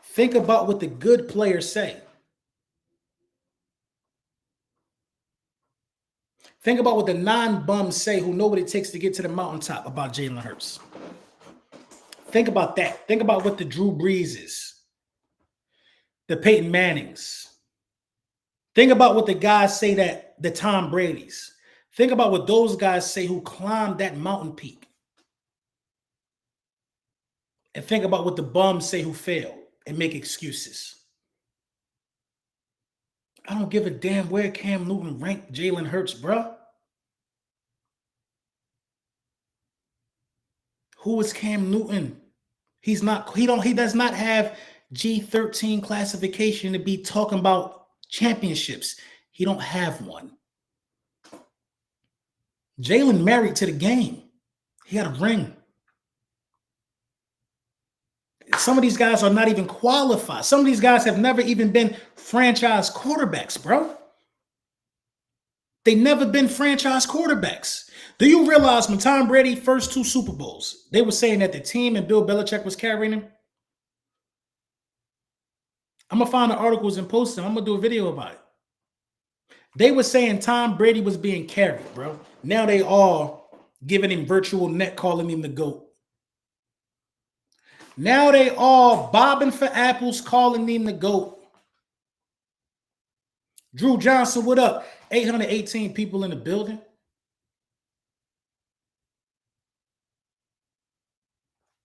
Think about what the good players say. Think about what the non-bums say who know what it takes to get to the mountaintop about Jalen Hurts. Think about that. Think about what the Drew Breeses, the Peyton Mannings. Think about what the guys say that the Tom Brady's. Think about what those guys say who climbed that mountain peak. And think about what the bums say who fail and make excuses. I don't give a damn where Cam Newton ranked Jalen Hurts, bro. Who is Cam Newton? He does not have G13 classification to be talking about championships. He don't have one. Jalen married to the game. He got a ring. Some of these guys are not even qualified. Some of these guys have never even been franchise quarterbacks, bro. They never been franchise quarterbacks. Do you realize when Tom Brady first 2 Super Bowls, they were saying that the team and Bill Belichick was carrying him? I'm going to find the articles and post them. I'm going to do a video about it. They were saying Tom Brady was being carried, bro. Now they all giving him virtual net, calling him the GOAT. Now they all bobbing for apples, calling him the GOAT. Drew Johnson, what up? 818 people in the building.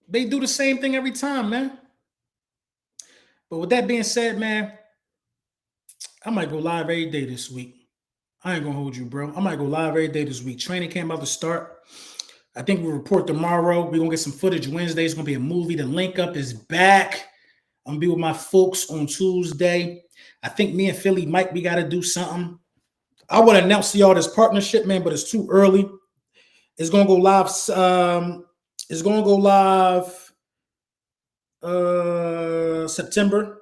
They do the same thing every time, man. But with that being said, man, I might go live every day this week. I ain't gonna hold you, bro. I might go live every day this week. Training camp about to start. I think we'll report tomorrow. We're gonna get some footage Wednesday. It's gonna be a movie. The Link Up is back. I'm gonna be with my folks on Tuesday. I think me and Philly Mike, we gotta do something. I would announce to y'all this partnership, man, but it's too early. It's gonna go live. It's gonna go live September.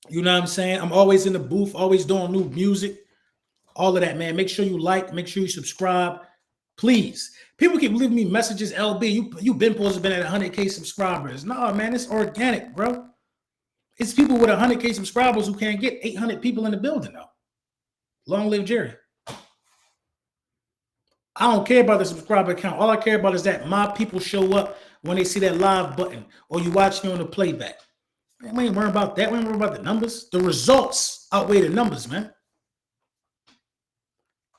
You know what I'm saying? I'm always in the booth, always doing new music, all of that, man. Make sure you like, make sure you subscribe, please. People keep leaving me messages, LB, you been supposed to been at 100K subscribers. No, man, it's organic, bro. It's people with 100K subscribers who can't get 800 people in the building, though. Long live Jerry. I don't care about the subscriber count. All I care about is that my people show up when they see that live button or you watch me on the playback. Man, we ain't worrying about that. We ain't worrying about the numbers. The results outweigh the numbers, man.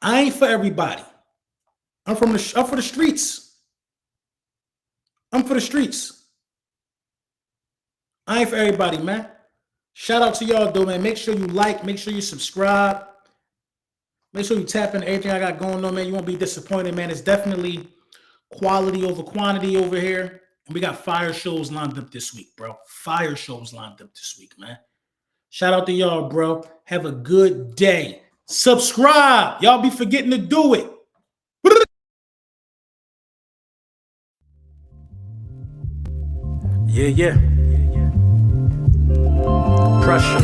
I ain't for everybody. I'm for the streets. I'm for the streets. I ain't for everybody, man. Shout out to y'all, though, man. Make sure you like. Make sure you subscribe. Make sure you tap into everything I got going on, man. You won't be disappointed, man. It's definitely quality over quantity over here. And we got fire shows lined up this week, bro. Fire shows lined up this week, man. Shout out to y'all, bro. Have a good day. Subscribe. Y'all be forgetting to do it. Yeah. Pressure.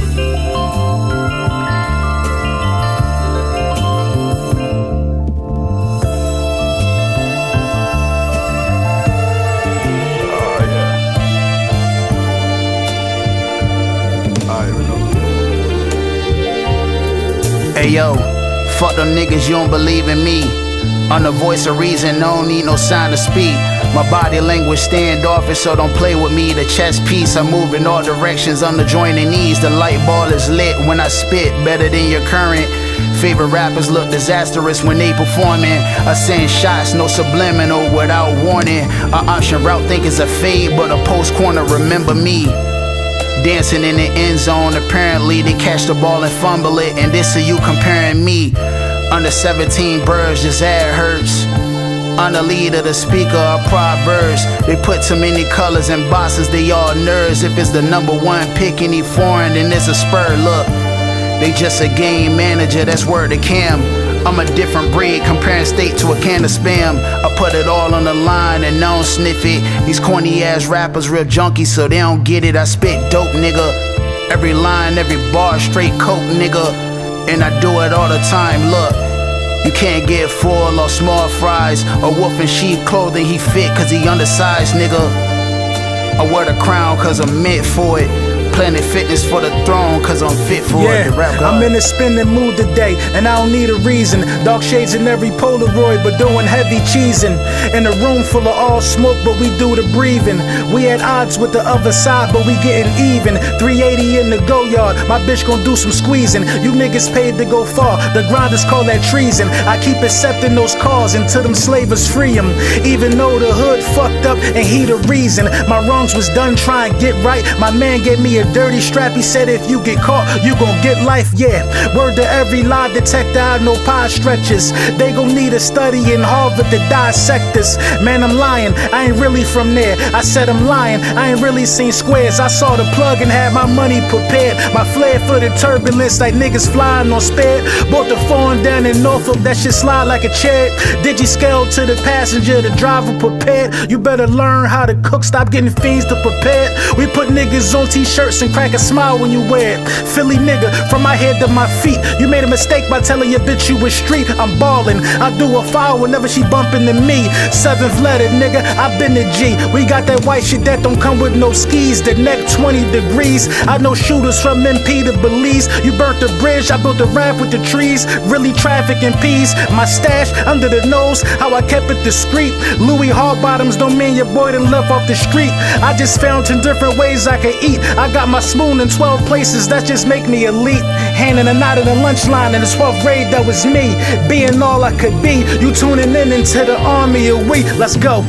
Hey yo, fuck them niggas, you don't believe in me. I'm the voice of reason, I don't need no sign to speak. My body language standoffish, so don't play with me. The chess piece, I move in all directions, I'm the joining knees. The light ball is lit when I spit, better than your current. Favorite rappers look disastrous when they performing. I send shots, no subliminal, without warning. A option route think it's a fade, but a post corner, remember me. Dancing in the end zone, apparently they catch the ball and fumble it. And this are you comparing me. Under 17 birds, just ad hurts. On the lead of the speaker of Proverbs. They put too many colors in boxes, they all nerds. If it's the #1 pick, any foreign, then it's a spur. Look, they just a game manager, that's word to Cam. I'm a different breed, comparing state to a can of Spam. I put it all on the line and I don't sniff it. These corny ass rappers real junkies, so they don't get it. I spit dope, nigga. Every line, every bar, straight coke, nigga. And I do it all the time, look. You can't get full or small fries or wolf in sheep clothing. He fit cause he undersized, nigga. I wear the crown cause I'm meant for it. Planet Fitness for the throne, cause I'm fit for it. The rap God. I'm in a spinning mood today, and I don't need a reason. Dark shades in every Polaroid, but doing heavy cheesing. In a room full of all smoke, but we do the breathing. We at odds with the other side, but we getting even. 380 in the go yard, my bitch gon' do some squeezing. You niggas paid to go far, the grinders call that treason. I keep accepting those calls until them slavers free them. Even though the hood fucked up and he the reason. My wrongs was done trying to get right. My man gave me a dirty strap, he said if you get caught, you gon' get life, yeah. Word to every lie detector, I know pie stretches. They gon' need a study in Harvard to dissect this. Man, I'm lying, I ain't really from there. I said I'm lying, I ain't really seen squares. I saw the plug and had my money prepared. My flare for the turbulence like niggas flying on spare. Bought the phone down in Norfolk, that shit slide like a chair. Digi-scale to the passenger, the driver prepared. You better learn how to cook, stop getting fiends to prepare. We put niggas on t-shirts and crack a smile when you wear it. Philly nigga, from my head to my feet. You made a mistake by telling your bitch you was street. I'm ballin', I do a foul whenever she bump into me. 7th letter, nigga, I been the G. We got that white shit that don't come with no skis. The neck 20 degrees. I know shooters from MP to Belize. You burnt the bridge, I built the ramp with the trees. Really trafficking peas. My stash under the nose, how I kept it discreet. Louis hard bottoms don't mean your boy done left off the street. I just found 10 different ways I can eat. I got my spoon in 12 places, that just make me elite. Handing a knot in the lunch line in the 12th grade, that was me. Being all I could be. You tuning in into the army of we. Let's go.